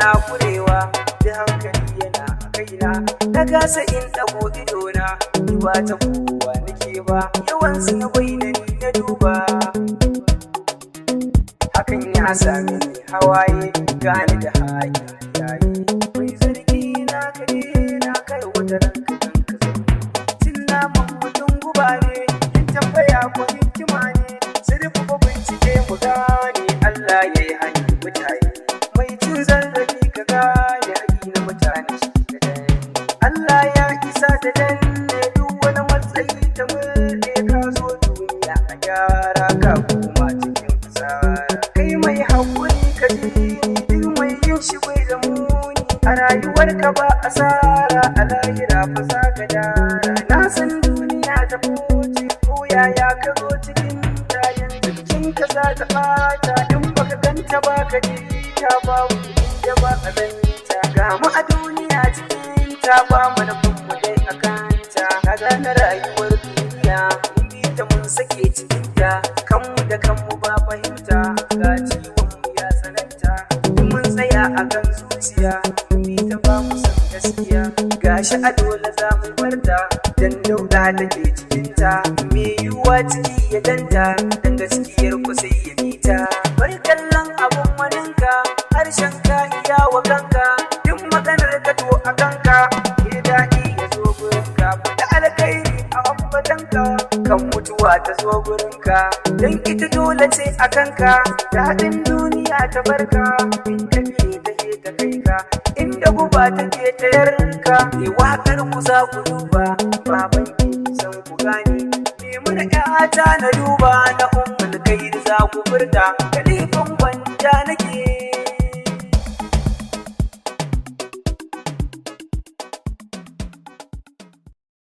yana kurewa da hankali yana a kaina na gasa in ɗago idona ni ba ta kowa nake ba yawan su na bai da ni na duba hakan ya sami ni hawaye gani da haƙi yayi mai zargi na kare na kai wata ranka cin naman mutum guba ne yin tambaya ko hikima ne sai da kuma bincike mu gane Allah ya yi hanyar mutane mai cin zarafi ka gane haƙi na mutane Allah ya isa da danne duk wani matsayi ta murɗe ka zo duniya a gyara ka kuma cikin fasara kai mai haƙuri ka ji duk mai yin shi bai da muni a rayuwarka ba asara a lahira fa za ka dara na san duniya ta fuce ko yaya ka zo cikin ta yanzu jikinka za ta ɓata in baka ganta ba ka ji ta babu inda ba a zanta ga mu a duniya cikin ta ba mu da kuma dai a kanta ka gane rayuwar duniya mun bi ta mun sake cikin ta kanmu da kanmu ba fahimta ga ciwon mu ya sananta mun tsaya a kan zuciya mun bi ta ba mu san gaskiya gashi a dole za mu barta dan dauda take cikin ta me yiwuwa ciki ya danta dan gaskiyar ku sai ya bita bar kallon abun waninka harshen ka iya wa kanka duk maganar ka to a kanka ya daɗi ya zo gurinka da alkhairi a ambatanka kan mutuwa ta zo gurinka dan ita dole ce a kanka daɗin duniya ta barka in ka bi ta kai ka inda guba take ta yarka ne waƙar ku za ku duba baban ki san ku gane ne mun ƴata na duba na ummul kai za ku furta kalifan